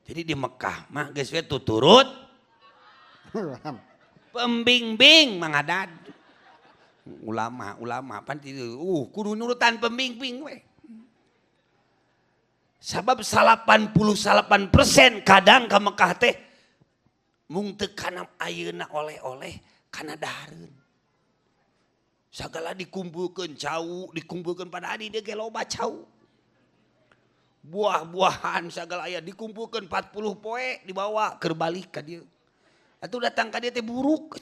Jadi di Mekah mah geus we tuturut pembimbing mangadad. Ulama pan kudu nurutan pembimbing we. Sabab 88% kadang ka Mekah teh mung teu kana ayeuna oleh-oleh kana dahareun. Sagala dikumpulkeun cau, dikumpulkeun pada adi dia ge loba cau. Buah-buahan segala aya dikumpulkan 40 poe dibawa keur balik ka dieu. Atuh datang ka dieu teh buruk.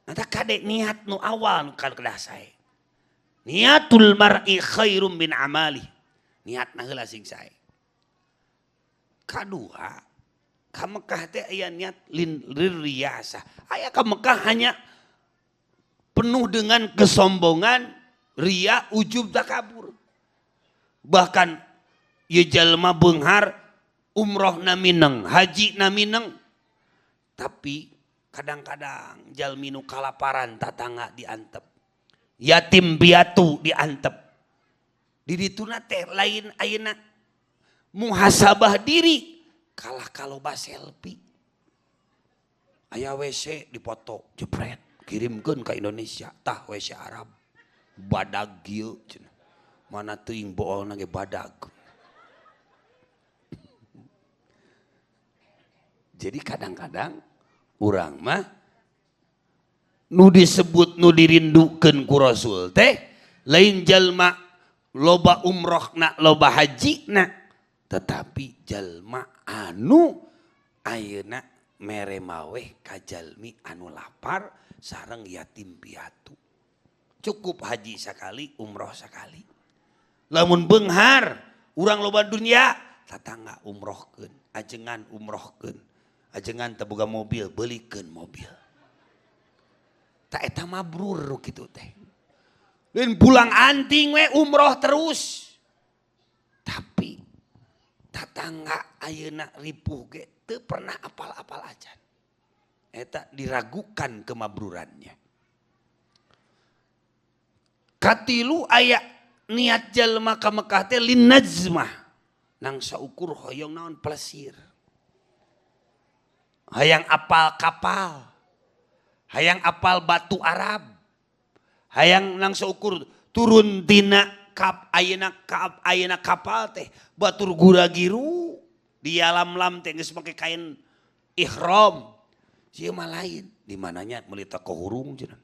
Eta kade niat nu awal nu kadah sae. Niatul mar'i khairum min amali. Niatna heula sing sae. Kadua, ka Mekah teh aya niat lirriyasah. Aya ka Mekah hanya penuh dengan kesombongan, ria, ujub, takabur. Bahkan ye jalma beunghar umroh na mineng, haji na mineng. Tapi kadang-kadang jalmi nu kalaparan tatangga diantep. Yatim piatu diantep. Di dituna teh lain ayeuna muhasabah diri kalah kaloba selfie. Aya WC dipoto jepret kirimkeun ka Indonesia tah WC Arab. Badag ieu cenah. Mana teuing boolna ge badag. Jadi kadang-kadang urang mah nu disebut nu dirindukeun ku Rasul teh lain jalma loba umrohna loba hajina, tetapi jalma anu ayeuna mere maweh ka jalmi anu lapar sareng yatim piatu. Cukup haji sakali, umroh sakali. Lamun beunghar urang loba dunia tatangga umrohkeun, ajengan umrohkeun, ajengan teu boga mobil beulikeun mobil. Ta eta mabrur kitu teh. Lain pulang anting we umroh terus. Tapi tatangga ayeuna ripuh ge teu pernah apal-apal ajan. Eta diragukan kemabrurannya. Katilu aya niat jalma ka Mekah teh lin najmah nang saukur hoyong naon plesir. Hayang apal kapal. Hayang apal batu Arab. Hayang nang saukur turun tina kap ayeuna kapal teh batur gura-giru di alam-lam teh geus make kain ihram. Sieu mah lain di mananya meuli teko hurung cenah.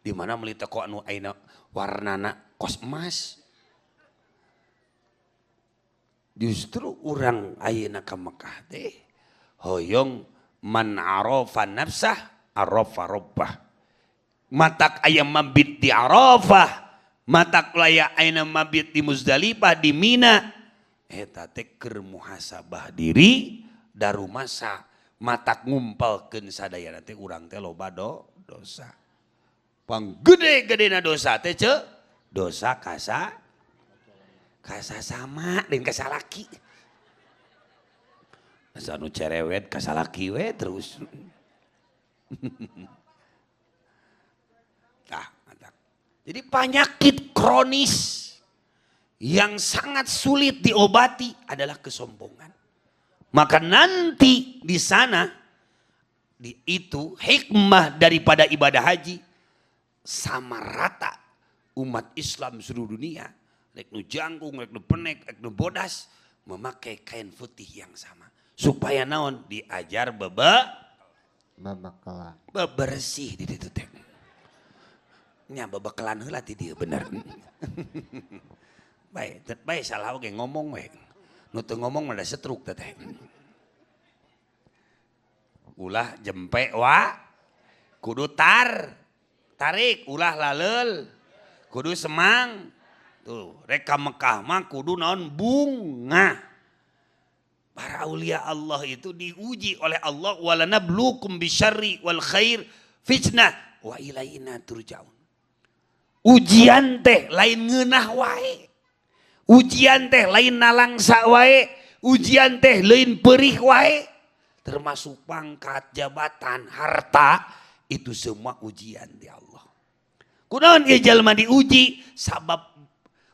Di mana meuli teko anu ayeuna warnana kos emas. Justru orang ayeuna ka Mekah teh hoyong man arafa nafsah arafa rabbah. Matak aya mabit di Arafah, matak laya ayeuna mabit di Muzdalifah di Mina. Eta teh keur muhasabah diri darumasa matak ngumpalkeun sadayana teh urang teh loba dosa. Panggede-gedena dosa teh dosa kasa sama dan kasa laki. Asa nu cerewet kasa laki we terus. Jadi penyakit kronis yang sangat sulit diobati adalah kesombongan. Maka nanti di sana itu hikmah daripada ibadah haji sama rata umat Islam seluruh dunia, rek nu jangkung, rek nu penek, rek nu bodas memakai kain putih yang sama supaya naon diajar bebersih di situ teh. Nya bebekelan heula ti dieu bener. Bae salah oge ngomong we. Nu teu ngomong mah da setruk teh. Ulah jempe wa kudu tarik ulah lalel kudu semang. Tuh rek ka Mekah mah kudu naon bunga. Para aulia Allah itu diuji oleh Allah walanabluukum bisyarri wal khair fitnah wa ilaina turja'un. Ujian teh lain ngeunah wae. Ujian teh lain nalangsa wae. Ujian teh lain perih wae. Termasuk pangkat, jabatan, harta. Itu semua ujian di Allah. Kunaon ieu jalma diuji sabab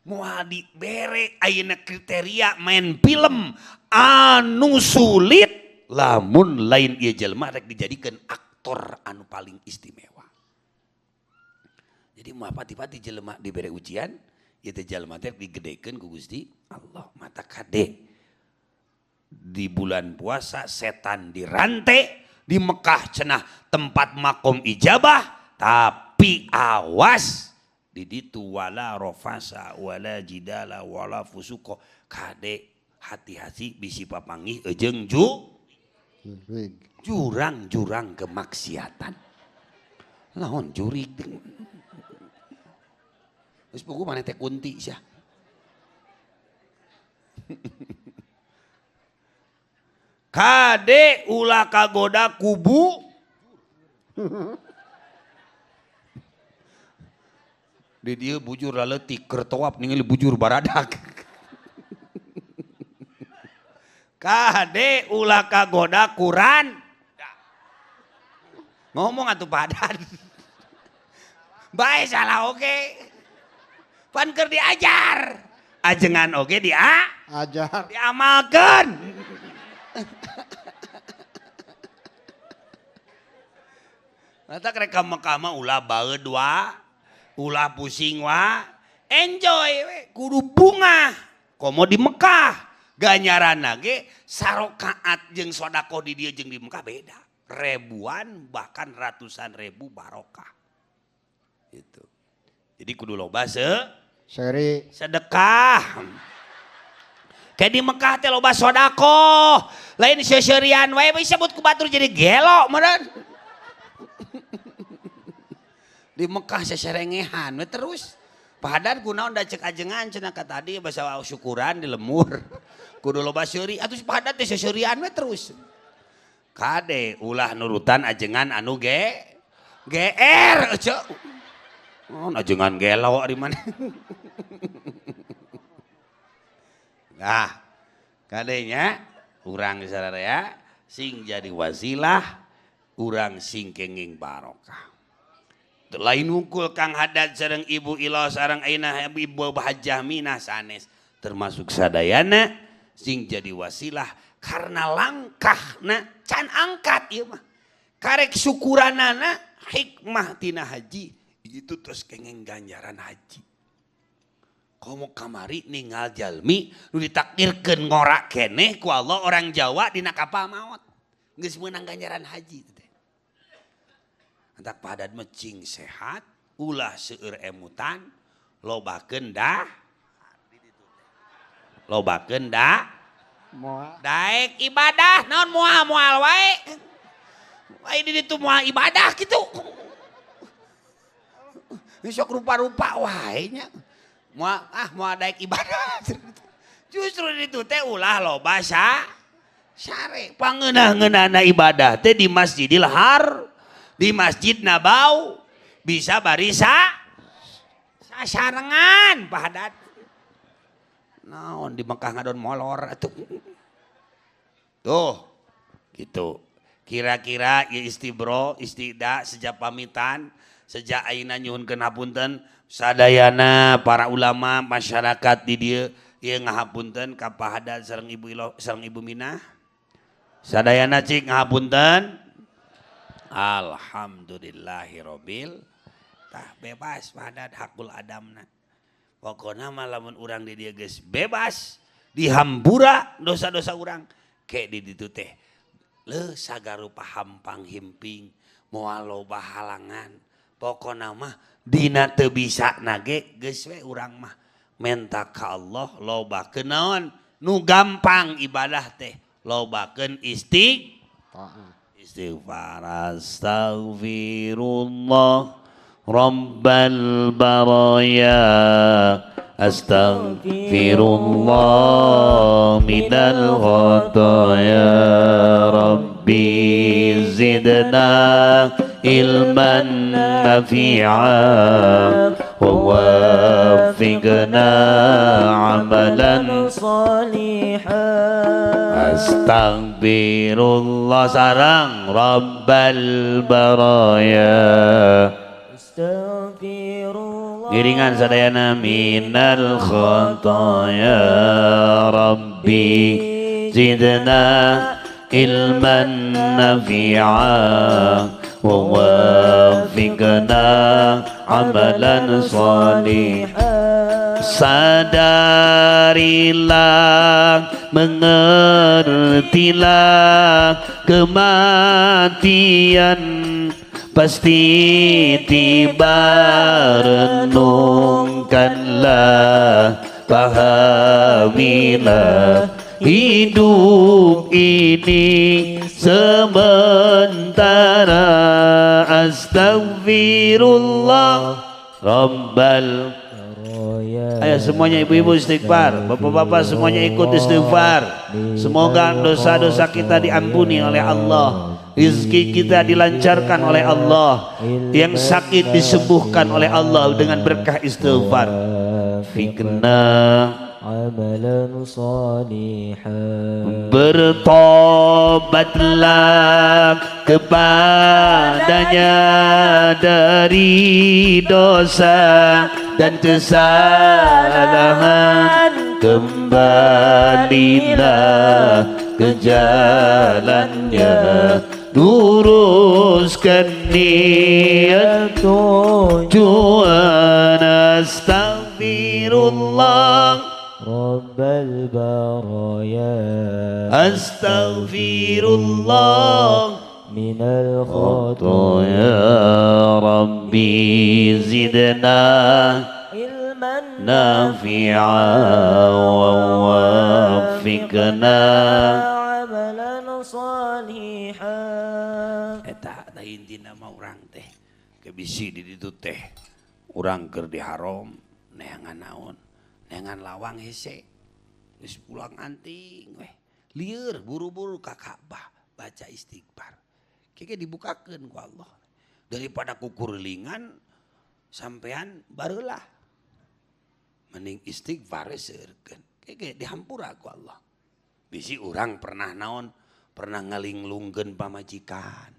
moal dibere ayeuna kriteria main film anu sulit lamun lain ieu jelema rek dijadikeun aktor anu paling istimewa. Jadi moal pati-pati jelema dibere ujian ieu teh jelema teh digedekeun ku Gusti Allah. Mata kade di bulan puasa setan dirantai di Mekah cenah tempat makom ijabah, tapi awas di ditu wala rofasa wala jidala wala fusuko kade hati-hati bisi papanggih ejeng jurang-jurang kemaksiatan. Lawan jurig terus buku mana teh kunti sia. Kade ulah kagoda kubu di dia bujur laletik kertowap ningali bujur baradak. Kade ulah kagoda Quran ngomong atuh padan. Bae salah oke. Pan keur diajar. Ajengan oke ajar. Diamalkeun. Mata krek Mekah mah ulah baeud wa, ulah pusing wa, enjoy we, kudu bunga. Komo di Mekah, ganjaranna ge sarokaat jeung sodako di dieu jeung di Mekah beda. Ribuan bahkan ratusan ribu barokah. Gitu. Jadi kudu loba sedekah. Kayak di Mekah teh loba sodako, lain seserian wae disebut ku batur jadi gelo meureun. Di Mekah seserengehan we terus. Padan kunaon da cek ajengan cenah ka tadi basa syukuran di lemur. Kudu loba seuri atuh padan teh seserian we terus. Kade ulah nurutan ajengan anu GR aja. Oh, ajengan gelo di mana? Nah, kadenya urang sararea ya, sing jadi wasilah, urang sing kenging barokah. Lain hungkul Kang Haddad sareng Ibu Ilo sareng ayeuna Ibu Hajah Minah sanes termasuk sadayana sing jadi wasilah karena langkahna can angkat ieu mah. Karek syukuranana hikmah tina haji itu terus kenging ganjaran haji. Komo kamari ninggal jalmi nu ditakdirkeun ngorak keneh ku Allah orang Jawa dina kapal maut. Geus meunang ganjaran haji teh. Antak padat mecing sehat, ulah seueur emutan, lobakeun dah. Lobakeun dah. Daek ibadah naon moal wae. Wae di ditu moal ibadah kitu. Sok rupa-rupa wae nya. Moal daek ibadah. Justru itu teh ulah loba syare pangeunah-ngeunahna ibadah teh di Masjidil di Masjid Nabau bisa barisa sasarengan padat. Naon di Mekah ngadon molor atuh. Tuh gitu. Kira-kira ya istibro, istida sejak pamitan, sejak ayeuna nyuhunkeun hapunten sadayana para ulama masyarakat di dieu ieu ngahapunten ka Pak Haddad sareng Ibu Ilo sareng Ibu Minah. Sadayana cik ngahapunten. Alhamdulillahirobbil tah bebas Pak Haddad hakul adamna. Pokona mah lamun urang di dieu geus bebas dihambura dosa-dosa urang ke di ditu teh. Le sagarupa hampang himping moal loba halangan. Pokona mah dina teu bisa nage geus we urang mah menta ka Allah lobakeun naon nu gampang ibadah teh lobakeun istighfar astaghfirullah rabbal baraya astaghfirullah minal khataya rabbi zidna ilman nafi'a wa waffiqna amalan salihan astaghfirullah sarang rabbal baraya astaghfirullah Iringan sadayana minal khotaya Rabbi zidna ilman nafi'a wa wafiqna amalan salihan. Sadarilah, mengertilah kematian pasti tiba, renungkanlah, pahamilah hidup ini sementara. Astaghfirullah Rabbal. Ayo semuanya ibu-ibu istighfar, bapak-bapak semuanya ikut istighfar. Semoga dosa-dosa kita diampuni oleh Allah, rezeki kita dilancarkan oleh Allah, yang sakit disembuhkan oleh Allah dengan berkah istighfar. Fikna amalan salihan, bertobatlah kepadanya dari dosa dan kesalahan, kembalilah ke jalannya, luruskan niat tujuan. Astaghfirullah Rabbal baraya, astaghfirullah minal khotaya Rabbi zidna ilman nafi'a wa wafiqna amalan salihan. Eta da intina mah urang teh kebisi di ditu teh urang keur di haram neangan naon, neangan lawang hese geus pulang anting weh lieur buru-buru ka Ka'bah baca istighfar. Kayaknya dibukakan ku Allah daripada kukurlingan sampean barulah mending istighfar seureun kayaknya dihampura ku Allah. Bisi urang pernah naon, pernah ngalinglungkeun pamajikan,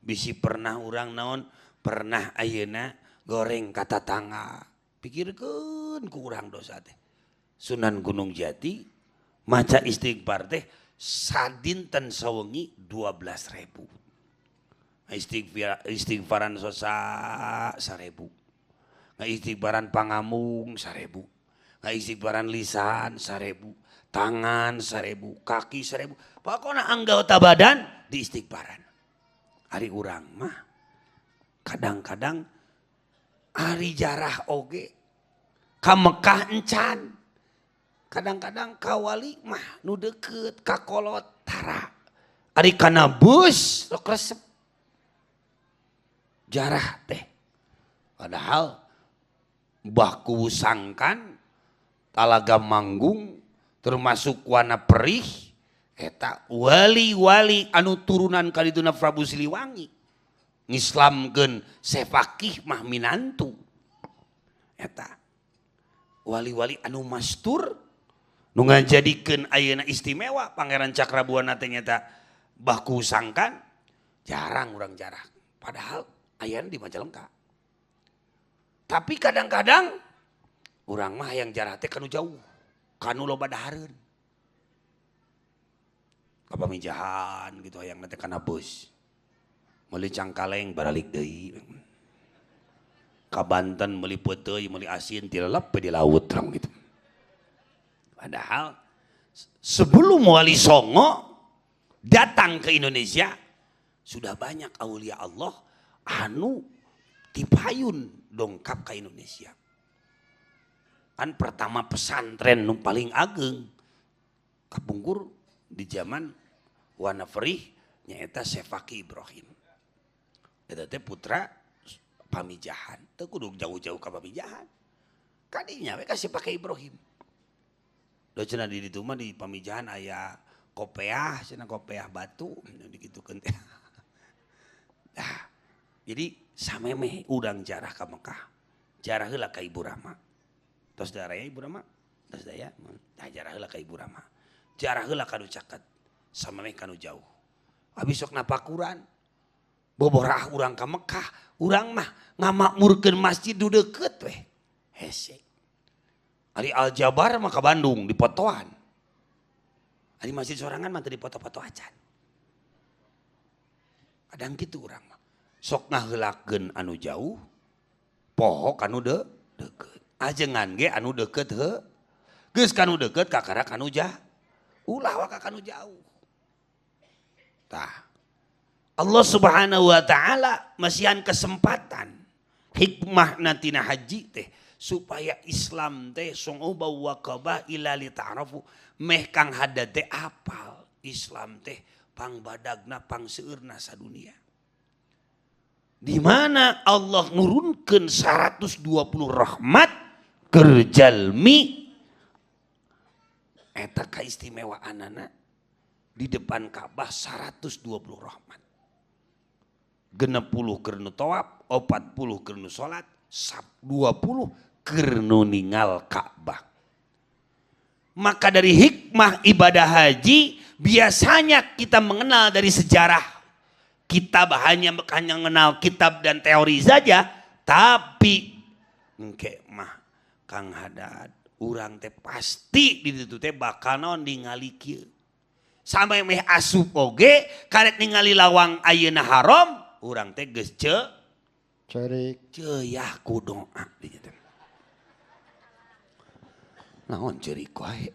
bisi pernah urang naon, pernah ayeuna goreng ka tatangga. Pikirkeun ku urang dosa teh Sunan Gunung Jati maca istighfar teh sadinten sawengi 12.000. Istighfaran sosa 1.000. Istighfaran pangamung 1.000. Istighfaran lisan 1.000. Tangan 1.000, kaki 1.000. Pokoknya anggota badan di istighfaran. Ari urang mah kadang-kadang ari jarah oge ka Mekah encan. Kadang-kadang kawali mah nu deukeut ka kolot tara. Ari kana bus sok resep. Jarah teh. Padahal baku sangkan Talaga Manggung termasuk Wana Perih eta wali-wali anu turunan kaliduna Prabu Siliwangi ngislamkeun Sefakih mah minantu. Eta wali-wali anu mastur nu ngajadikeun ayeuna istimewa Pangeran Cakrabuana teh nyata baku sangkan jarang urang jarah. Padahal ayeuna di Majalengka. Tapi kadang-kadang urang mah yang jarah teh kanu jauh, kanu loba dahareun. Ka pamijahan gitu hayang teh kana bus. Meuli Cangkaleng baralik deui. Ka Banten meuli peuteuy, meuli asin tilelep di laut rang gitu. Padahal sebelum Wali Songo datang ke Indonesia sudah banyak aulia Allah anu dipayun dongkap ke Indonesia. Kan pertama pesantren nu paling ageng kapungkur di zaman Wana Perih nyaeta Sefaki Ibrahim. Eta teh putra Pamijahan, teu kudu jauh-jauh ka Pamijahan. Kadinya we ka Sefaki Ibrahim. Do cenah di ditu mah di Pamijahan aya kopeah, cenah kopeah batu digitukeun teh. Nah, jadi samemeh udang jarah ka Mekah. Jarah heula ka Ibu Rama. Tos daraya Ibu Rama, tos daya. Tah jarah heula ka Ibu Rama. Jarah heula kanu caket. Samemeh kanu jauh. Habis sok napakuran. boborah urang ka Mekah, urang mah ngamakmurkeun masjid du deukeut weh. Hese. Ari Aljabar mah ka Bandung di Potoan. Ari masjid sorangan mah teu di foto-foto acan. Kadang kitu urang mah. Sok ngaheulakeun anu jauh, poho kanu deukeut. Ajengan ge anu deukeut heuh. Geus kanu deukeut kakara kanu jauh. Ulah wa ka kanu jauh. Tah. Allah Subhanahu wa taala masihan kesempatan hikmah natina haji teh supaya Islam teh sungguh wa qabaila li ta'rafu meh kang hada teh apal Islam teh pangbadagna pangseueurna sadunia. Di mana Allah nurunkeun 120 rahmat keur jalmi eta kaistimewaanana di depan Ka'bah 120 rahmat. 60 keur nu tawaf, 40 keur nu salat, 20 keur nu ningal Ka'bah. Maka dari hikmah ibadah haji biasanya kita mengenal dari sejarah. Kita hanya mengenal kitab dan teori saja, tapi engke mah Kang Hadad urang teh pasti di ditu teh bakal naon ningali kieu. Sampai meh asup oge karek ningali lawang ayeuna haram, urang teh geus ceurik ceuyak ku doa di ditu. Naon ceurik wae.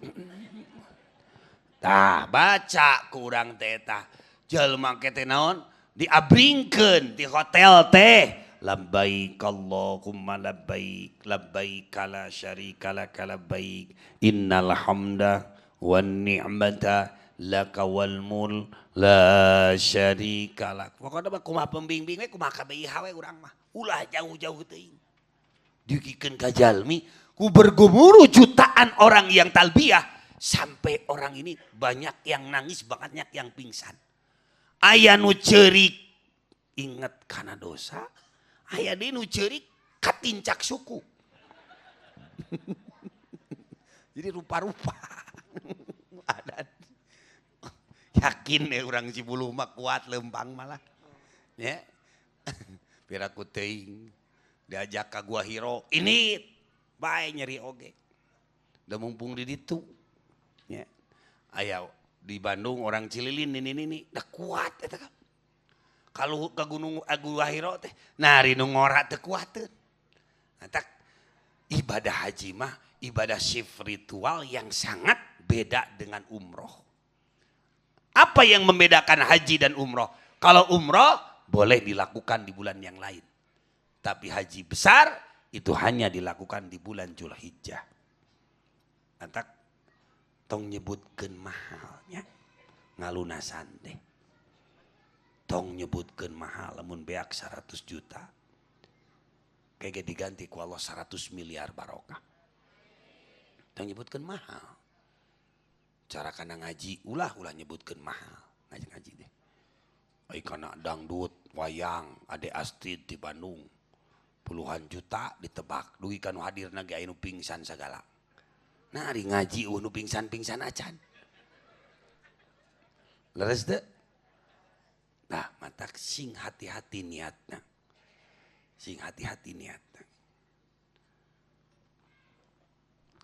Tah baca ku urang teh tah. Jelema ke teh naon diabringkeun di hotel teh. Labbaik Allahumma labbaik labbaik la syarika lak labbaik innal hamda wan ni'mata laka wal mul la syarika lak. Pokona mah kumaha pembimbing we kumaha kabeiha we urang mah. Ulah jauh-jauh teuing. Dikikeun ka jalmi ku bergemuruh jutaan orang yang talbiyah sampai orang ini banyak yang nangis banyak yang pingsan. Aya nu ceurik inget kana dosa. Aya deui nu ceurik katincak suku. Jadi rupa-rupa. Ada. Yakin ya orang Cibuluh mah kuat lempang malah. Ya. Piraku teuing diajak ka Gua Hiro. Ini bae nyeri oge. Da mumpung di ditu. Ya. Aya di Bandung orang Cililin ini da kuat eta kan. Kalau ke Gunung Gua Hiro teh nari nu ngora teu kuateun. Nah, ibadah haji mah ibadah spiritual yang sangat beda dengan umroh. Apa yang membedakan haji dan umroh? Kalau umroh boleh dilakukan di bulan yang lain. Tapi haji besar itu hanya dilakukan di bulan Zulhijjah. Nah, tong nyebutkeun mahalnya ngalunasan teh. Tong nyebutkeun mahal lamun beak 100 juta. Kayaknya diganti ku Allah 100 miliar barokah. Tong nyebutkeun mahal. Cara kana ngaji ulah nyebutkeun mahal. Ngaji deh. Ai kana dangdut, wayang, Ade Astrid di Bandung. Puluhan juta ditebak. Dugi kanu hadirna ge aya nu pingsan sagala. Nah ari ngaji nu pingsan-pingsan acan. Leres teu? Nah, matak sing hati-hati niatna. Sing hati-hati niatna.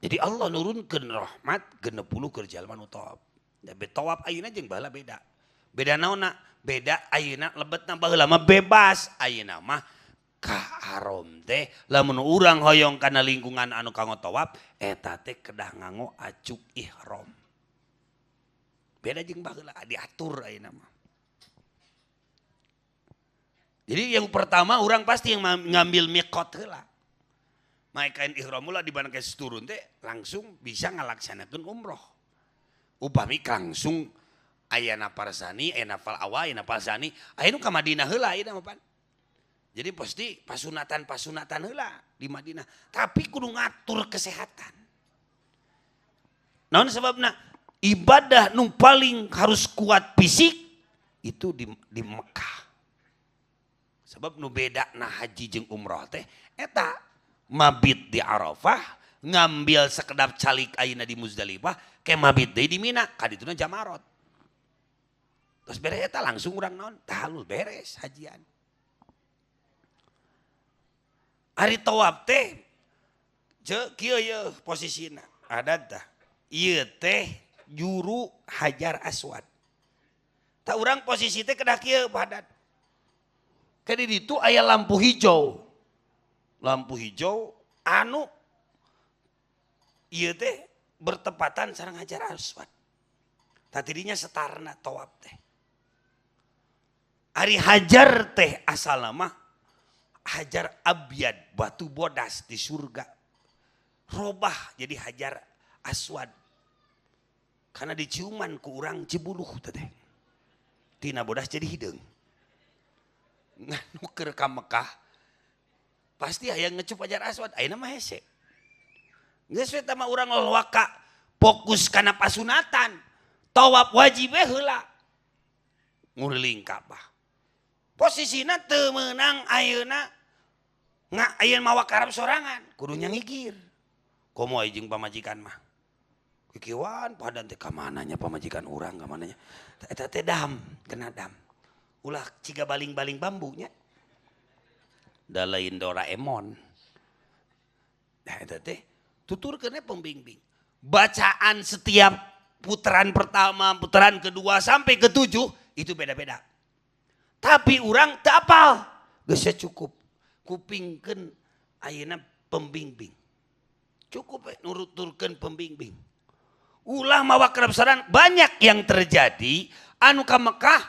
Jadi Allah nurunkeun rahmat 60 keur jalma nu tawaf. Da tawaf ayeuna jeung baheula beda. Beda naonna? Beda ayeuna lebetna baheula mah bebas. Ayeuna mah ka haram teh lamun urang hoyong kana lingkungan anu kanggo tawaf eta teh kedah nganggo acuk ihram. Beda jeung baheula diatur ayeuna mah. Jadi yang pertama orang pasti yang ngambil miqat heula. Maekain ihram heula di mana geus turun teh langsung bisa ngalaksanakeun umroh. Upami langsung aya nafar sani, aya nafal awal, aya nafal sani, aya nu ka Madinah heula ieu mah pan. Jadi pasti pasunatan heula di Madinah, tapi kudu ngatur kesehatan. Naon sebabna? Ibadah nu paling harus kuat fisik itu di Mekah. Sebab nu beda na haji jeung umroh teh eta mabit di Arafah, ngambil sekedap calik ayeuna di Muzdalifah, ke mabit deui di Mina, kadituna Jamarot. Terus beres eta langsung urang naon? Tahalul beres hajian. Ari tawaf teh kieu ye posisina adat tah. Ieu teh juru Hajar Aswad. Tak urang posisi teh kedah kieu padat. Kadi ditu aya lampu hijau. Lampu hijau anu ieu teh bertepatan sareng Hajar Aswad. Tadinya setarna tawaf teh. Ari Hajar teh asalna mah Hajar Abyad, batu bodas di surga. Robah jadi Hajar Aswad. Karena diciuman ku urang Cibuluh teh. Tina bodas jadi hideung. Nganu keur ka Mekah pasti aya ngecup Hajar Aswad, ayeuna mah hese. Geus we tah mah urang lolowaka fokus kana pasunatan. Tawaf wajib we heula. Nguriling Ka'bah. Posisina teu meunang ayeuna ayeuna mawa karab sorangan, kudu nyangigir. Komo jeung pamajikan mah. Kikieuan padan teh ka mananya pamajikan urang ka mananya. Eta teh dam, kena dam. Ulah ciga baling-baling bambu nya. Da lain Doraemon. Nah eta teh tuturkeun pembimbing. Bacaan setiap putaran pertama, putaran kedua sampai ketujuh itu beda-beda. Tapi orang tak apal, geus cukup kupingkeun ayeuna pembimbing. Cukup nuruturkeun pembimbing. Ulah mawa kerabsaran banyak yang terjadi anu ka Mekah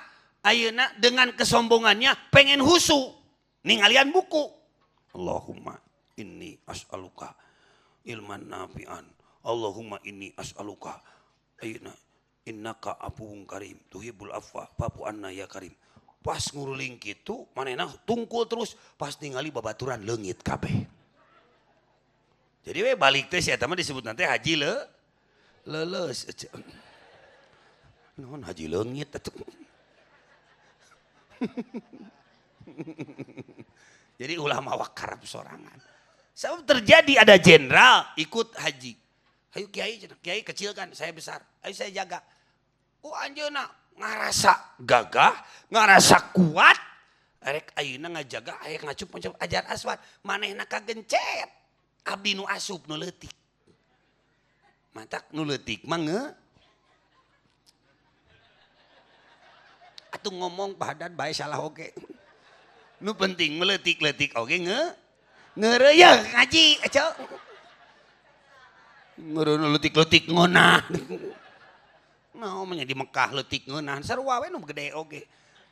ayeuna dengan kesombongannya pengen husu ningalian buku. Allahumma inni as'aluka ilman nafi'an. Allahumma inni as'aluka ayeuna innaka afuwun karim tuhibul afwa fa'fu anna ya karim. Pas nguruling kitu manehna tungkul terus pas ningali babaturan leungit kabeh. Jadi we balik teh sia eta mah disebut nanti haji leuleus. Naon haji leungit atuh. Jadi ulama wakarab sorangan. Sebab terjadi ada jenderal ikut haji. Ayo kiai kecil kan, saya besar. Ayo saya jaga. Oh anjeunna ngarasa gagah, ngarasa kuat, arek ayeuna ngajaga aya ngacup Hajar Aswad, manehna kagencet. Abdi nu asup nu leutik. Matak nu leutik mah atuh ngomong padan bae salah oge. Nu penting meleutik-leutik oge ngeureuyeuh ngaji aco. Ngeureun leutik-leutik ngonah. Nah, omnya di Mekah leutik ngeunah sarua we nu gede oge.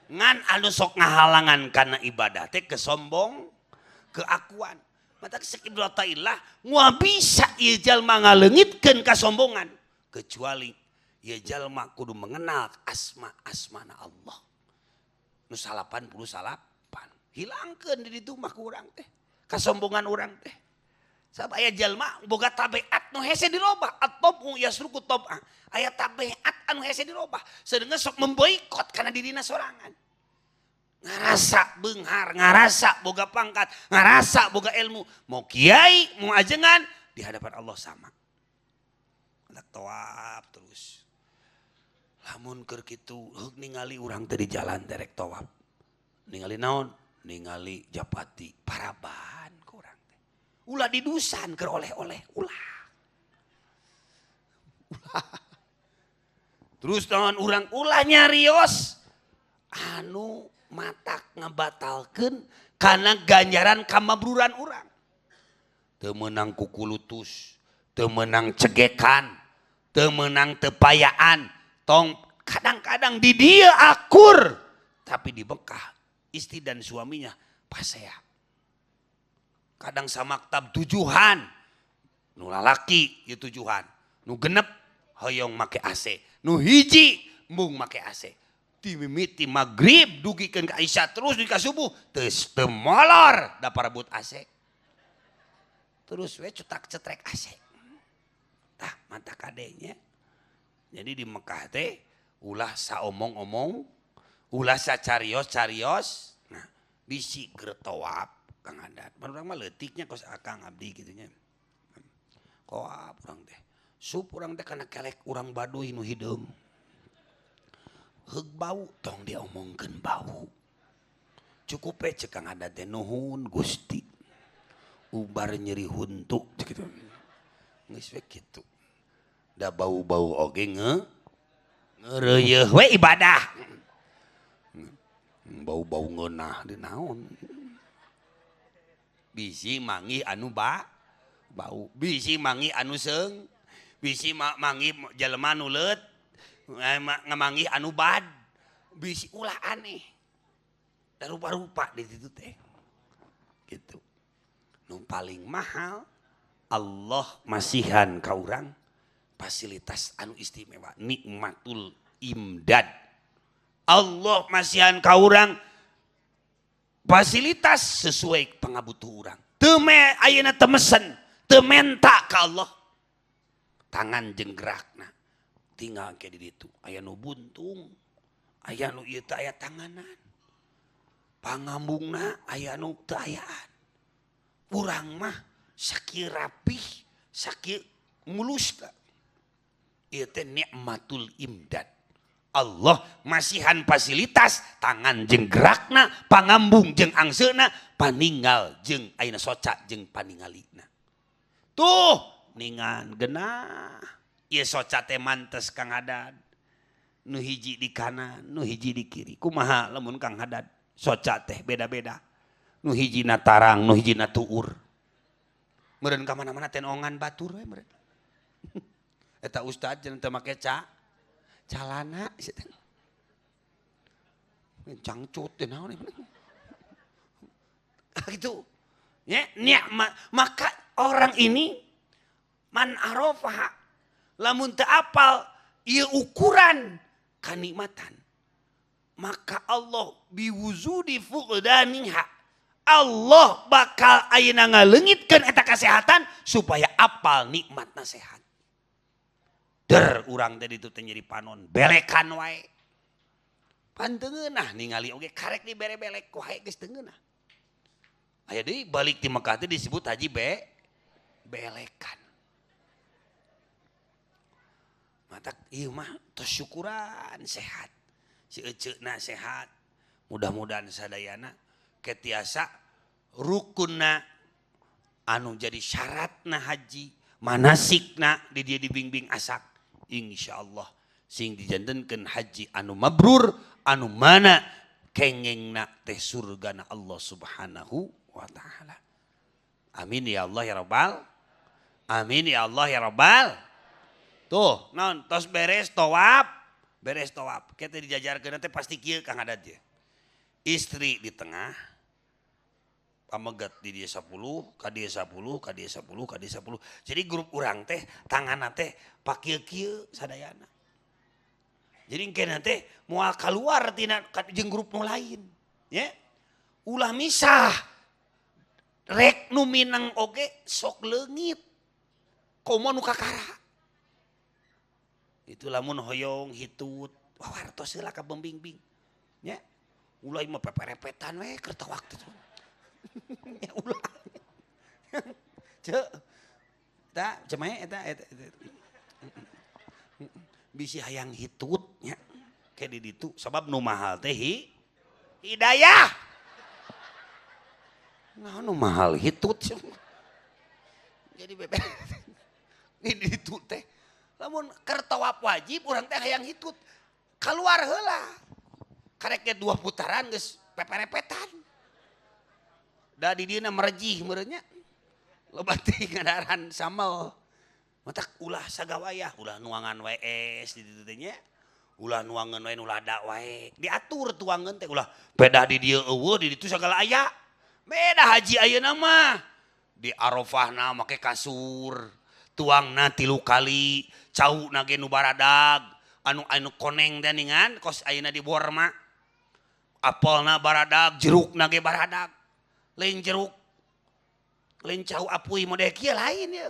Ngan anu sok ngahalangan kana ibadah teh kesombong, keakuan. Mata sakibrataillah moal bisa ieu jalma ngaleungitkeun kasombongan kecuali ieu jalma kudu mengenal asma-asmana Allah. Nu 88 hilangkeun di ditu mah ku urang teh. Kasombongan urang teh. Sabab aya jalma boga tabeat nu hese dirobah, at-tabu yasruku tab'a. Aya tabeat anu hese dirobah, sedengna sok memboikot kana dirina sorangan. Ngarasa beunghar, ngarasa boga pangkat, ngarasa boga ilmu, mau kiai, mau ajengan di hadapan Allah sama. Hendak tawaf terus. Lamun keur kitu heug ningali urang teh di jalan derek tawaf. Ningali naon? Ningali Japati paraban ku urang teh. Ulah didusan keur oleh-oleh, ulah. Terus naon urang ulah nyarios anu matak ngabatalkeun kana ganjaran kamabruran urang. Teu meunang kukulutus, teu meunang cegekan, teu meunang tepayaan, tong kadang-kadang di dia akur tapi di Mekah istri dan suaminya pasea. Kadang samaktab tujuhan, nu lalaki ieu tujuhan, nu genep hoyong make AC, nu hiji mung make AC. Ti mimiti magrib dugikeun ka Isya terus di ka subuh teu molor da parebut AC. Terus we cetak cetrek AC. Tah mata kadenya. Jadi di Mekah teh ulah saomong-omong, ulah sacarios-carios. Nah, bisi keur tawaf Kang Adat. Urang mah leutiknya kos akang abdi kitu nya. Tawaf urang teh. Sup urang teh kana kelek urang Baduy nu hideung. Heug bau tong diomongkeun bau. Cukup we cek Kang Adat teh nuhun Gusti. ubar nyeri huntu gitu. Geus we kitu. Da bau-bau oge ngeureuyeun we ibadah. Bau-bau ngeunah di naon. Bisi manggih anu bau, bisi manggih anu seung, bisi manggih jelema nu leut, ngamanggih anu bad, bisi ulah aneh. Da rupa-rupa di situ teh. Gitu. Nu paling mahal Allah masihan ka urang fasilitas anu istimewa, nikmatul imdad. Allah masihan ka urang fasilitas sesuai pangabutuh urang. Teu me ayeuna teu mesen, teu menta ka Allah. Tangan jeung gerakna tinggal ke di ditu. Aya nu buntung, aya nu ieu teh aya tanganan. Pangambungna aya nu teu ayaan. Urang mah sakieu rapih, sakieu mulus ka. Ieu teh nikmatul imdad. Allah masihan fasilitas tangan jeung gerakna, pangambung jeung angseuna, paninggal jeung ayeuna soca jeung paningalina. Tuh ningan genah. Ieu soca teh mantes Kang Hadad. Nu hiji di kanan, nu hiji di kiri. Kumaha lamun Kang Hadad? Soca teh beda-beda. Nu hijina tarang, nu hijina tuur. Meureun ka mana-mana teh ongan batur we meureun. Eta ustad jeung teu make calana cangcut teh naon gitu. Ya, maka orang ini man arafah lamun teu apal ieu ukuran kanikmatan. Maka Allah biwuzudi fuqdaniha. Allah bakal ayeuna ngaleungitkeun eta kesehatan supaya apal nikmatna sehat. Der urang teh ditu teh nyeri panon, belekan wae. Pan teu ngeunah ningali oge karek dibere-belek wae geus teu ngeunah. Aya deui balik ti Mekah teh disebut haji belekan. Matak ieu mah tos syukuran sehat. Si eceuna sehat. Mudah-mudahan sadayana ketiasa rukunna anu jadi syaratna haji, manasikna di dia dibimbing asak. Insyaallah sing dijantenkeun haji anu mabrur, anu mana kengengna teh surgana Allah Subhanahu wa taala. Amin ya Allah ya Rabbal. Amin ya Allah ya Rabbal. Tuh, naon tos beres tawaf. Beres tawaf. Kita dijajarkeun teh pasti kieu Kang Hadad ye. Istri di tengah. Pamegat di dia 10, ka dia 10, ka dia 10, ka dia 10. Jadi grup urang teh tanganna teh pakieu-kieu sadayana. Jadi engke teh moal kaluar tina jeung grup nu lain, nya. Ulah misah. Rek nu minang oge sok leungit. Komo nu kakara. Itu lamun hoyong hitut, wawartos heula ka pembimbing. Nya. Ulah mah peperepetan we keur teu waktu. Ya ulah. Ceu. Eta cemae eta bisi hayang hitut nya. Ke di ditu sabab nu mahal teh hidayah. Nah nu mahal hitut. Jadi bebe. Di ditu teh lamun keur tawaf wajib urang teh hayang hitut. Kaluar heula. Karek ge 2 putaran geus peperepetan. Da di dieuna merejih meureunnya. Loba teh ngadaran samel. Matak ulah sagawayah, ulah nuangan wae di ditu teh nya. Ulah nuangan wae nu lada wae. Diatur tuangan teh ulah beda di dieu eueuh di ditu sagala aya. Beda haji ayeuna mah. Di Arafahna make kasur, tuangna 3 kali, cauna ge nu baradag, anu koneng teh ningan kos ayeuna di bor mah. Apelna baradag, jerukna ge baradag. Lain jeruk, lain cau apui model kieu lain ya.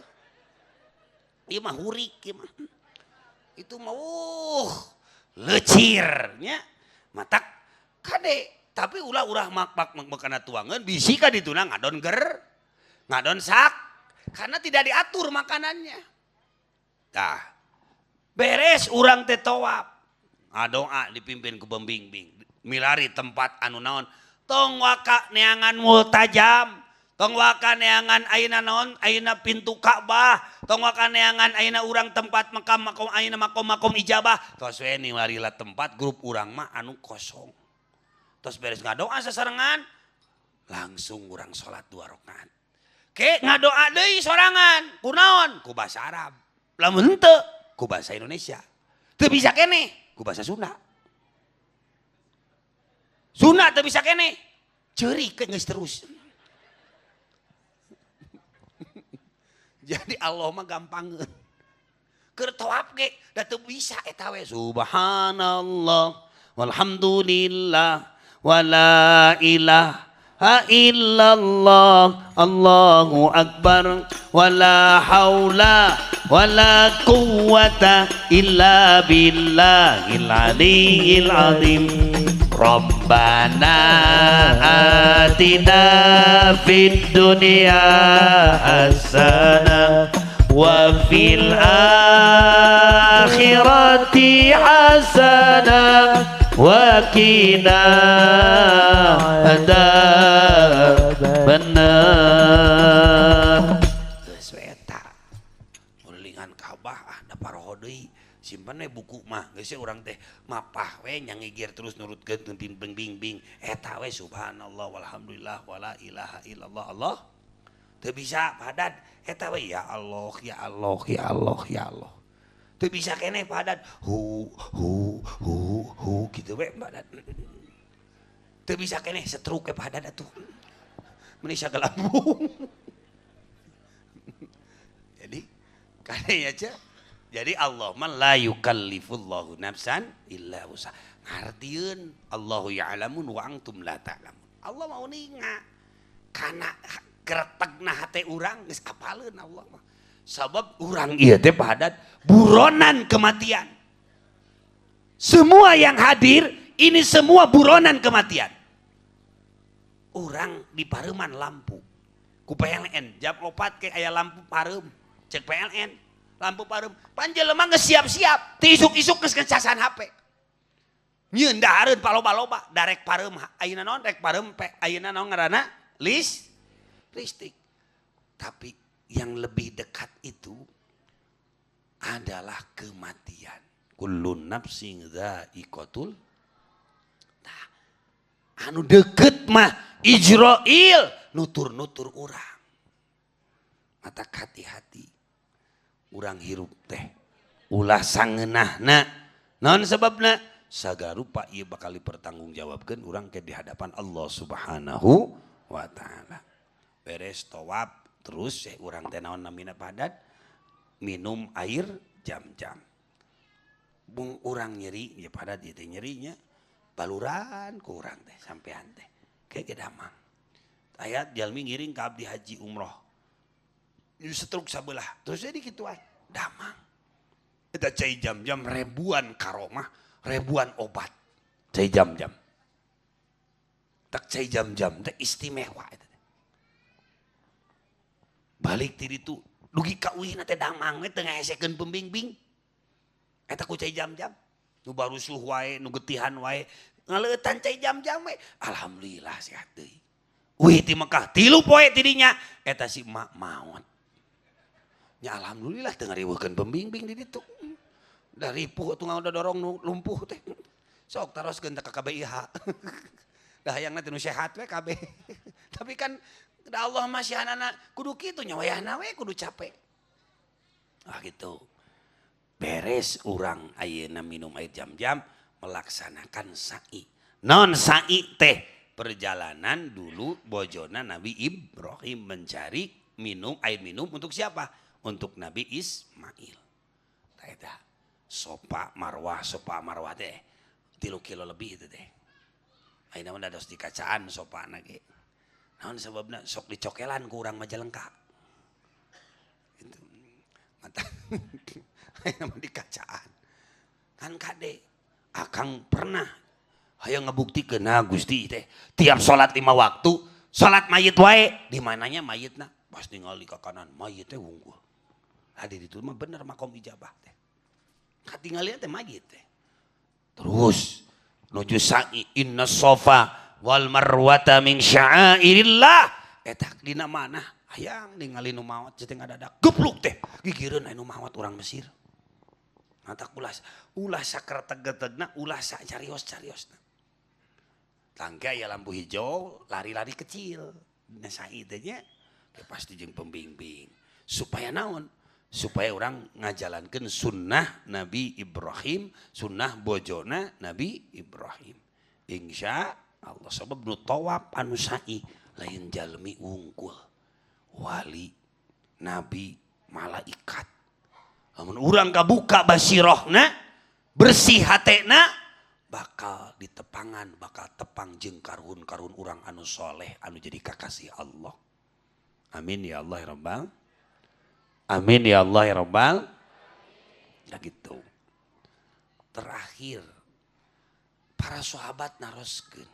Ieu mah hurik ieu mah. Itu mah lecirnya. Matak kade tapi ulah urah makpak makana tuangan bisi ka dituna ngadon ngadon sak karena tidak diatur makanannya. Tah. Beres urang teh tawaf. Ngadoa dipimpin ku pembimbing. Milari tempat anu naon tong waka neangan multajam Tong wakaneangan ayeuna naon ayeuna pintu Ka'bah, tong wakaneangan ayeuna urang tempat makam ayeuna makom ijabah. Tos we ningalila tempat grup urang mah anu kosong. Tos beres ngadoa sasarengan langsung urang salat 2 rakaat. Ke ngadoa deui sorangan, kunaon? Ku basa Arab. Lamun henteu ku basa Indonesia. Teu bisa keneh ku basa Sunda. Sunda teu bisa keneh. Ceurik geus terus. Jadi Allah mah gampangeun. Keur tawaf ge da teu bisa eta we subhanallah walhamdulillah wala ilaha illallah Allahu akbar wala haula wala quwwata illa billahil aliyyil azim. Rabbana atina fid dunya hasanah wa fil akhirati hasanah wa qina adzabannar. Geus we eta ngulingan Ka'bah da paroho deui simpen we buku mah geus urang teh mapah we nyangigir terus nurutkeun teumpin bing eta we subhanallah walhamdulillah wala ilaha illallah Allah teu bisa padat eta we ya Allah ya Allah ya Allah ya Allah teu bisa keneh padat hu kitu we padat teu bisa keneh setruk we padat atuh meni sagelambung. Jadi kadenya aja. Jadi Allah man la yukallifullahu nafsan illa wus'aha. Ngartieun Allahu ya'lamun wa antum la ta'lamun. Allah mau ninga kana gretegna hate urang geus apaleun Allah mah. Sabab urang ieu teh padat buronan kematian. Semua yang hadir ini semua buronan kematian. Urang di pareuman lampu. Ku PLN jam 4 ke aya lampu pareum. Cek PLN lampu pareum panjelema geus siap-siap ti isuk-isuk geus ngecasan HP nyieun dahareun paloba-loba darek pareum ayeuna naon rek pareum ayeuna naon ngaranna listrik. Tapi yang lebih dekat itu adalah kematian. Kullun nafsin dha'iqatul. Nah, anu deket mah Ijrail nutur-nutur urang. Mata hati-hati urang hirup teh ulah sangeunahna naon sababna sagarupa ieu bakal dipertanggungjawabkeun urang ke di hadapan Allah Subhanahu wa taala. Beres tawaf terus urang teh naon namina padat minum air jam-jam. Bung urang nyeri ya padat ieu teh nyerinya baluran ku urang teh sampean teh ke damang. Ayat jalmi ngiring ka abdi haji umroh. Setruk sabelah terus jadi gituan damang kita cai jam-jam ribuan karomah ribuan obat cai jam-jam tak cai jam-jam teh istimewa itu balik ti ditu dugi ka uihna teh damang we teu ngahesekeun pembimbing eta ku cai jam-jam nu barusuh wae nu getihan wae ngaleutan cai jam-jam we alhamdulillah sehat deui uih ti Mekah 3 poe tidinya eta si mak maot. Ya alhamdulillah teu ngariweukeun pembimbing di ditu. Da ripuh tu udah dorong lumpuh teh. Sok taroskeun ka KBIH. Da hayangna teh nu sehat we kabeh. Tapi kan da Allah mah sihanana kudu kitu nya wayahna we kudu capek. Ah gitu. Beres urang ayeuna minum air jam-jam melaksanakan sa'i. Non sa'i teh perjalanan dulu bojona Nabi Ibrahim mencari air minum untuk siapa? Untuk Nabi Ismail. Taeda sopa marwah teh 3 kilo lebih itu teh. Ayeuna mah dados di kacaan sopana ge. Naon sababna sok dicokelan ku urang Majalengka. Itu. Mata ayeuna mah di kacaan. Kan kade akang pernah hayang ngabuktikeun nah Gusti teh tiap salat 5 waktu salat mayit wae di mananya mayitna pas ningali ka kanan mayit teh wungkul. Hadir itu mah bener makom ijabah teh. Katingalina teh mayit teh. Terus nuju sa'i inna sofa wal marwata min sya'airillah. eta dina mana hayang ningali nu maot jeung ngadadak gebluk teh gigireun anu maot urang Mesir. Mata ulah sakar tegetegna ulah carios-cariosna. Tangke aya lampu hijau lari-lari kecil. Nah sai teh nya pasti jeung pembimbing. Supaya naon? Supaya orang ngajalankeun sunnah Nabi Ibrahim, sunnah bojona Nabi Ibrahim. Insya Allah sebab nu tawaf anu sa'i lain jalmi wungkul wali nabi malaikat lamun urang kabuka basirohna bersih hatena bakal ditepangan bakal tepang jeung karhun-karhun urang anu soleh anu jadi kakasih Allah. Amin ya Allah ya Rabbal. Amin ya Allah ya Rabbal. Ya gitu. Terakhir para sahabat naroskeun.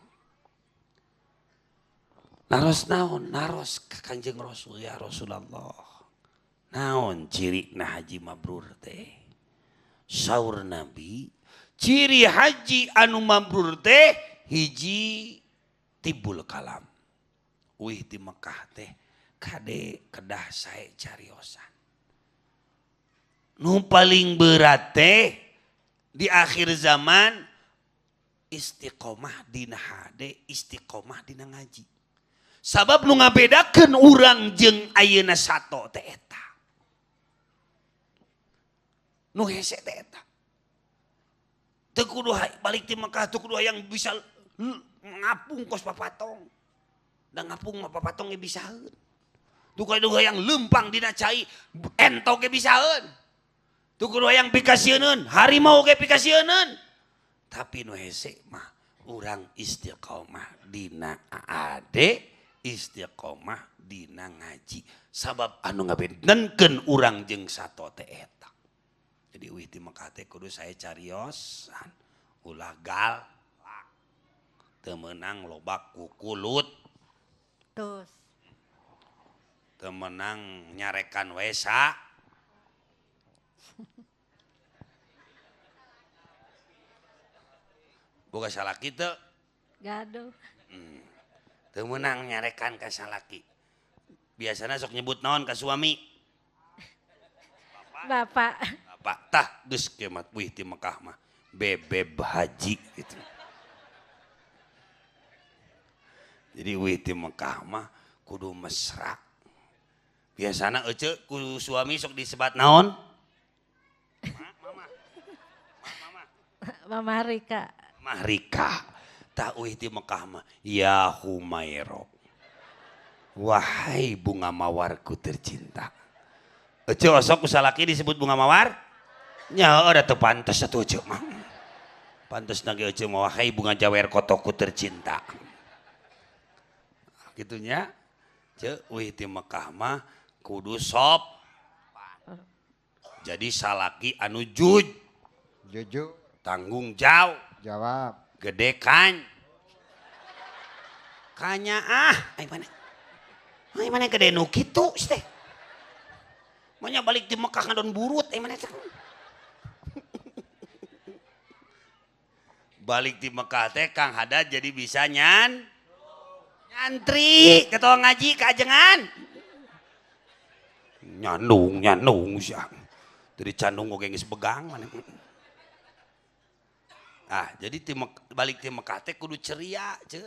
Naros naon? Naros ka Kanjeng Rasul ya Rasulullah. Naon cirina haji mabrur teh? Saur Nabi, ciri haji anu mabrur teh hiji tibul kalam. Uih di Mekah teh kade kedah sae cariosan. Nu paling berat teh di akhir zaman istiqomah dina hade, istiqomah dina ngaji. Sabab nu ngabedakeun urang jeung ayeuna sato teh eta. Nu hese teh eta. Teu kudu balik ti Mekah teu kudu yang bisa ngapung kos papatong. Da ngapung mah papatong ge bisaeun. Teu kudu yang lempang dina cai ento ge bisaeun. Teu kudu yang pikasieun, harimau ge pikasieun. Tapi nu hese mah urang istiqomah dina ade, istiqomah dina ngaji. Sabab anu ngabedakeun urang jeung sato teh eta. Jadi uih di Mekah teh kudu saya cariosan, ulah galak. Teu meunang loba kukulut. Tus. Teu meunang nyarekan wesa. Boga salaki teu? Gaduh. Teu meunang nyarekan ka salaki. Biasana sok nyebut naon ka suami? Bapak. Bapak tah geus kemat wih di Mekah mah bebeb haji gitu. Jadi wih di Mekah mah kudu mesra. Biasana ece ku suami sok disebat naon? Mama Rika. Mahrika. Tak wih di Mekah mah ya Humairo. Wahai bunga mawarku tercinta. Ece osok kusalaki disebut bunga mawar? Nya ada teu pantes atuh ece mah. Pantes nage ece mah wahai bunga jawer kotoku tercinta. Gitunya. Ceu wih di Mekah mah kudu sop. Jadi salaki anu jujur, tanggung jawab, gede kan, kanya ay mana gede nu kitu teh, manya balik di Mekah ngadon burut, ay mana teh, balik di Mekah teh Kang Hadad jadi bisa nyantri, ketua ngaji kajengan, nyanung siang. Dari candung oge geus begang mana. Jadi balik ti Mekah teh kudu ceria ce.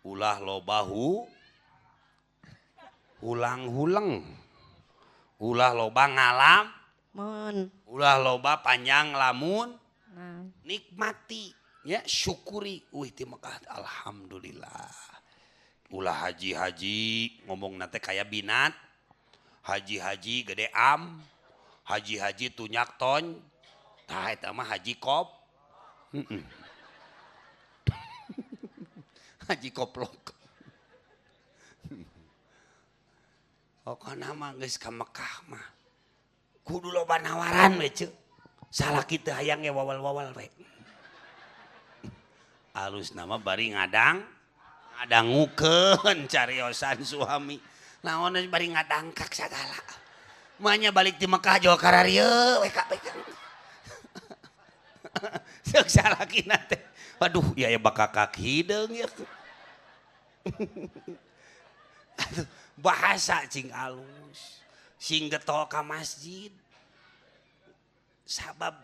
Ulah loba ulang-ulang. Ulah loba ngalam. Ulah loba panjang lamun. Nikmati ya syukuri ti Mekah alhamdulillah. Ulah haji-haji ngomong nate kaya binat. Haji-haji gede am. Haji-haji tunyak ton, tah eta mah haji kop, haji koplok. Pokona mah geus ka Mekah mah, kudu loba nawaran we ceuk, salaki teu hayang ge wawal-wawal we. Alus nama bari ngadangukeun cariosan suami, naon bari ngadangkak sagala. Manya balik di Mekah Jawa Kararieu WKPK. Sok salakina teh. Waduh ya bakakak hideung ya. bahasa cing alus sing getol ka masjid sabab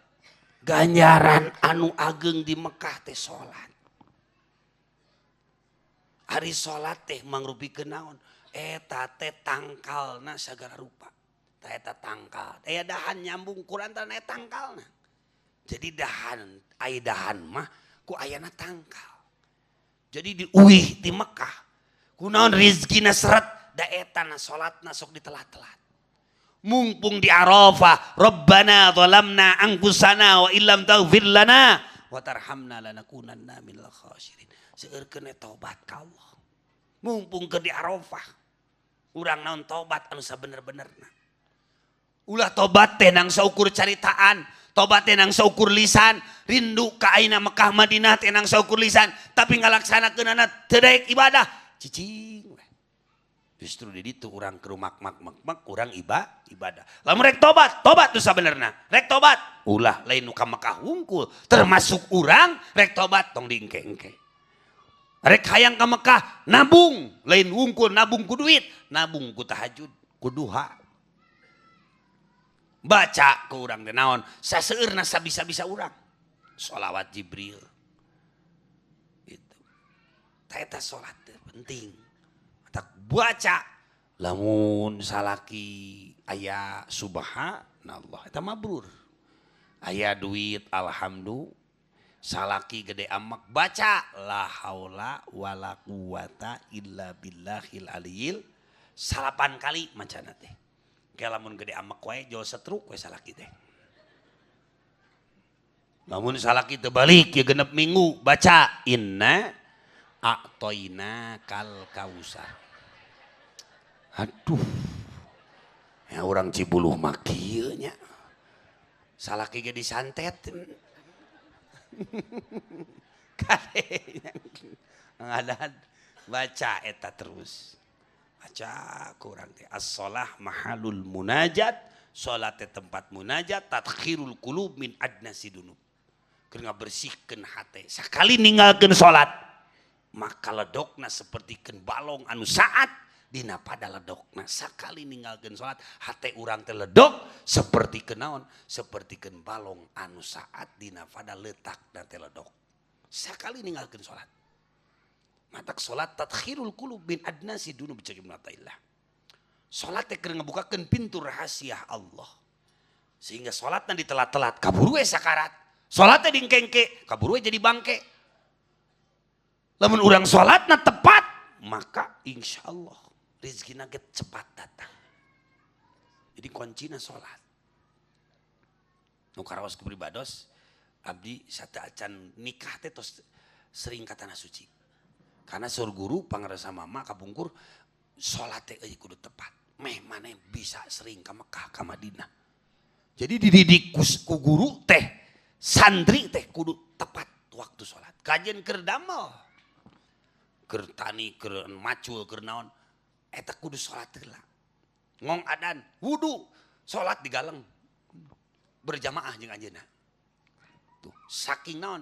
ganjaran anu ageng di Mekah teh salat. Hari salat teh mangrupikeun naon? Eta teh tangkalna sagala rupa. Tah eta tangkal, aya dahan nyambung kurantana tangkalna. Jadi dahan, aya dahan mah ku ayana tangkal. Jadi diuih di Mekah. Kunaon rezekina seret da eta na salatna sok ditelat-telat. Mumpung di Arafah, Rabbana zalamna anfusana wa illam taghfir lana wa tarhamna lanakunanna minal khasirin. Seueurkeun tobat ka Allah. Mumpung ke di Arafah. Urang naon tobat anu sabener-benerna. Ulah tobat teh nang saukur caritaan, tobat teh nang saukur lisan, rindu ka ayeuna Mekah Madinah teh nang saukur lisan, tapi ngalaksanakeunana teu daek ibadah, cicing we. Justru di ditu urang keur mak urang ibadah. Lamun rek tobat tuh sabenerna. Rek tobat, ulah lain nu ka Mekah hungkul, termasuk urang rek tobat tong diengke-engke. Rek hayang ka Mekah nabung, lain hungkul nabung ku duit, nabung ku tahajud, ku duha. Baca ke urang teh naon saseueurna sabisa-bisa urang sholawat Jibril gitu. Eta salat teh penting tak baca lamun salaki aya subhanallah eta mabrur aya duit alhamdulillah salaki gede amak baca la haula wala quwata illa billahil aliyil 8 kali macana teh. Lamun gede amak wae jol setruk we salaki teh. Lamun salaki teu balik ya genep minggu baca inna a'toina kal kausar. Aduh. Ya orang Cibuluh mah kieu nya. Salaki ge disantet. Kade ngadan baca eta terus. Baca kurang teh as-shalah mahalul munajat, salat teh tempat munajat, tadkhirul qulub min adnasi dunub. Keur ngabersihkeun hate. Sakali ninggalkeun salat, maka ledokna sapertikeun balong anu saat dina pada ledokna. Sakali ninggalkeun salat, hate urang teh ledok sapertikeun naon? Sapertikeun balong anu saat dina pada letakna teh ledok. Sakali ninggalkeun salat. Matak salat tadkhirul qulub bin adnasi dunub bicarimataillah. Salat teh keur ngabukakeun pintu rahasia Allah. Sehingga salatna ditelat-telat kaburu we sakarat. Salat teh dingkengke kaburu we jadi bangke. Lamun urang salatna tepat, maka insyaallah rezekina ge cepat datang. Jadi kuncina salat. Nu karaos ku pribados abdi sate acan nikah teh tos sering ka tanah suci. Karena sur guru pangarasa mama kapungkur salat teh euy kudu tepat. Meh maneh bisa sering ka Mekah ka Madinah. Jadi dididik ku guru teh santri teh kudu tepat waktu salat. Kajian keur damel. Keur tani keur macul keur naon eta kudu salat heula. Ngong adan wudu salat digaleng berjamaah jeung anjeunna. Tuh saking naon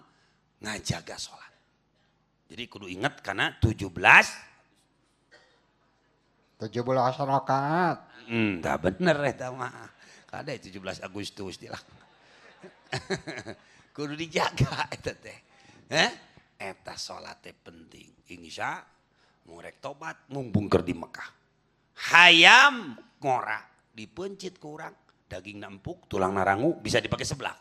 ngajaga salat. Jadi kudu ingat karena 17 rakaat. Dah bener eta mah. Kada 17 Agustus dilah. Kudu dijaga eta teh. Eta salat teh penting. Insya murek tobat mumpung keur di Mekah. Hayam ngora dipencit ku urang, dagingna empuk, tulangna rangu bisa dipakai seblak.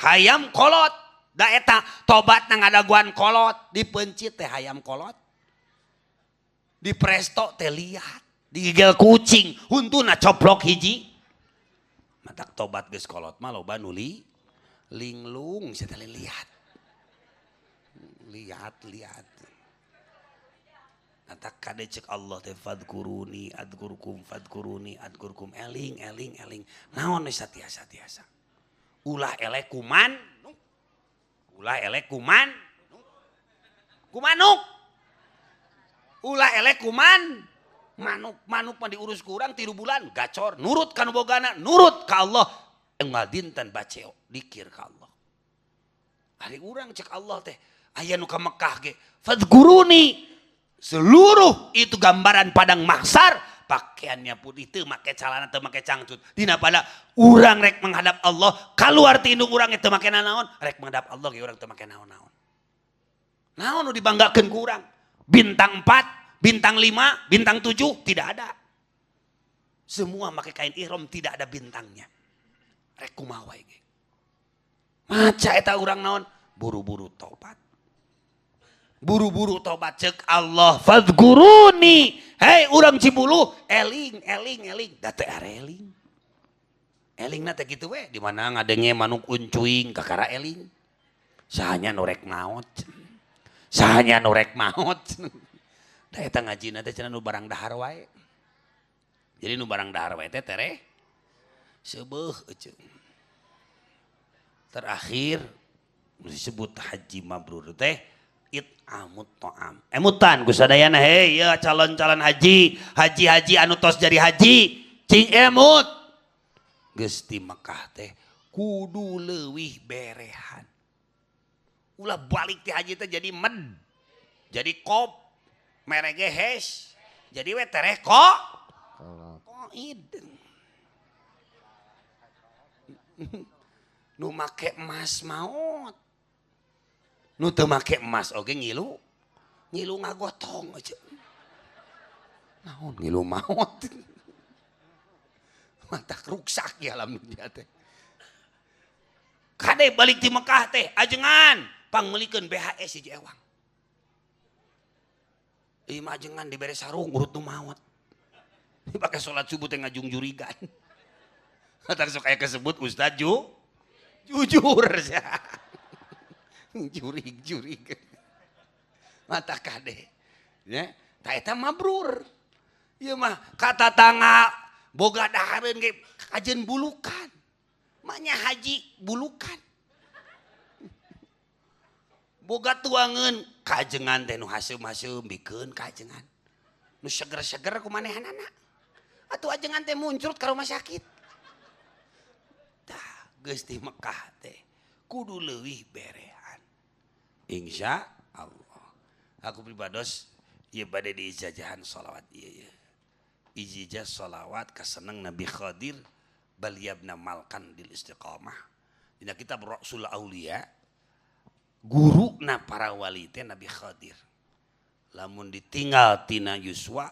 Hayam kolot. Da eta tobat nang adaguan kolot, dipencit teh hayam kolot. Di presto teh lihat, digigel kucing, huntuna coplok hiji. Matak tobat geus kolot mah loba nu linglung saya teh lihat. Lihat. Matak kade cek Allah teh fadkuruni adkurkum eling. Naon we satiasa. Ulah elek kuman ulah elek kumanuk. Ulah elek manuk mah diurus ku urang 3 bulan gacor nurut kanu bogana nurut ka Allah enggal dinten baceo dikir ka Allah. Ari urang cek Allah teh aya nu ka Mekah ge fadkuruni Seluruh itu gambaran padang mahsyar, pakaiannya putih teu make calana teu make cangcut. Dina pada urang rek menghadap Allah, kaluar ti indung urang teu make naon, rek menghadap Allah ge urang teu make naon-naon. Naon nu dibanggakeun ku urang? Bintang 4, bintang 5, bintang 7 tidak ada. Semua pakai kain ihram tidak ada bintangnya. Rek kumaha wae ge. Maca eta urang naon? Buru-buru tobat. Buru-buru tobat cek Allah fadguruni. Hei urang Cibulu, eling. Da teu eling. Elingna teh kitu we, di mana ngadenge manuk uncuing kakara eling. Sahanya norek maot. Sahanya norek maot. Da eta ngajina teh cenah nu barang dahar wae. Jadi nu barang dahar wae teh tere seubeuh euceung. Terakhir disebut haji mabrur teh it'amut ta'am. Emutan ku sadayana hei ya calon-calon haji anu tos jadi haji, cing emut. Geus ti Mekah teh kudu leuwih berehan. Ulah balik ti haji teh jadi med. Jadi kop merege hes. Jadi we tereh kok. Koid. Nu make emas maot. Nu teu make emas oge ngilu ngagotong aja. Naon ngilu maot. Matak ruksak ya alam dunia teh. Kade balik di Mekah teh ajengan pangmelikeun BHS hiji ewang. Ieu mah ajengan dibere sarung urut nu maot. Dipake salat subuh teh ngajung jurigan. Matak sok aya kesebut Ustaz jujur ya. Jurig. Mata kade. Ya, ta eta mabrur. Ieu mah kata tangga boga dahareun ge kajen bulukan. Maknya haji bulukan. Boga tuangeun kajengan teh nu haseum-haseum bikeun kajengan. Nu seger-seger kumanehanana. Atuh ajengan teh muncrat ka rumah sakit. Tah, geus di Mekah teh kudu leuwih berehan. Insya Allah. Aku pribados ieu bade diijajahan sholawat ieu ya. Ijazah sholawat kaseneng Nabi Khadir baliyabna malkan dil istiqamah. Dina kitab Rasul Aulia guruna para wali teh Nabi Khadir. Lamun ditinggal tina yuswa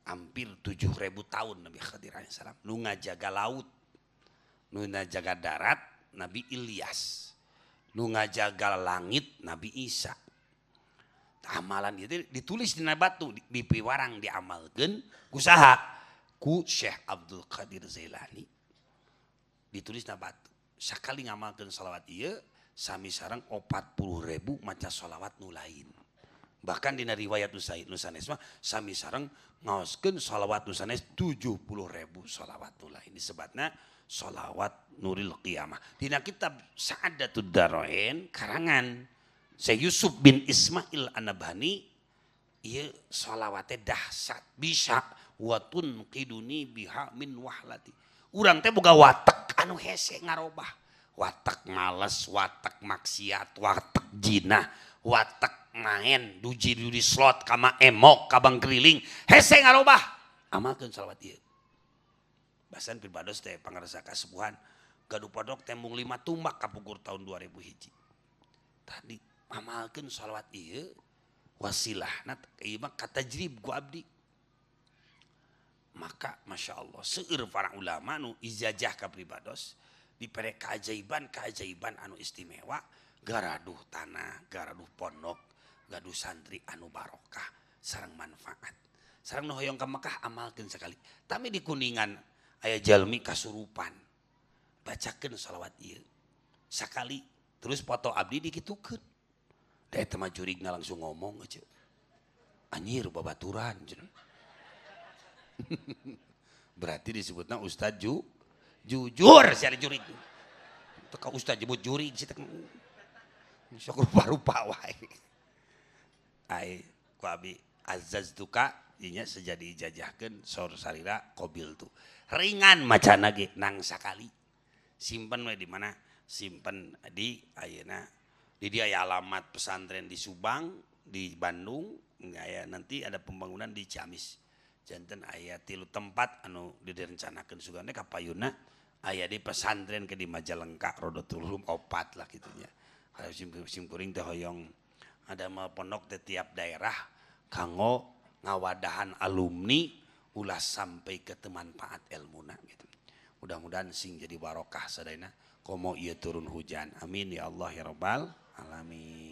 hampir 7.000 tahun Nabi Khadir alaihissalam. Nu ngajaga laut, nu ngajaga darat Nabi Ilyas, nu ngajaga langit Nabi Isa. Amalan itu ditulis di batu di piwarang diamalkeun ku saha? Ku Syekh Abdul Qadir Zailani. Ditulis na batu. Sakali ngamalkeun shalawat ieu sami sareng 40.000 maca shalawat nu lain. Bahkan dina riwayat nu sanes mah sami sareng ngaoskeun shalawat nu sanes 70.000 shalawat nu lain. Disebutna shalawat Nuril Qiyamah. Dina kitab Sa'adatud Darain karangan Syekh Yusuf bin Ismail An-Nabhani ieu shalawatnya dahsyat bisa watun qiduni biha min wahlati. Urang teh boga watek anu hese ngarobah. Watek males, watek maksiat, watek jinah, watek main, duji-duji slot, kama emok, kabang keriling, hese ngarobah. Amalkeun shalawat ieu. Basan pribados teh pangarsa kasepuhan gaduh podok tembung 5 tumbak kapukur tahun 2000 hiji. Tadi amalkeun shalawat ieu wasilahna ieu mah katajrib ku abdi. Maka Masya Allah seueur para ulama nu ijazah ka pribados dipere keajaiban anu istimewa garaduh tanah, garaduh pondok, gaduh santri anu barokah sareng manfaat. Sareng nu hoyong ka Mekah amalkeun sakali. Tapi di Kuningan aya jalmi kasurupan. Bacakeun shalawat ieu. Sakali terus foto abdi dikitukeun. Da eta mah jurigna langsung ngomong aja. Anjir babaturan cenah. Berarti disebutna Ustaz jujur sia jurig. Teu ka Ustaz jebut jurig sih teh. Sok rupa-rupa wae. Ai ku abi azaztuka inya sejadi ijazahkeun sor sarira qabil tu. Ringan macana ge nang sakali. Simpen we di mana? Simpen di ayeuna di dia aya alamat pesantren di Subang, di Bandung, aya nanti ada pembangunan di Ciamis. Janten aya 3 tempat anu direncanakeun sugana ka payuna aya di pesantren ke di Majalengka Rodotul Rum 4 lah kitu nya. Sim kuring teh hoyong ada mah pondok di tiap daerah kanggo ngawadahan alumni ulah sampai ke manfaat ilmuna gitu. Mudah-mudahan sing jadi barokah sadayana komo ieu turun hujan. Amin ya Allah ya rabbal alamin.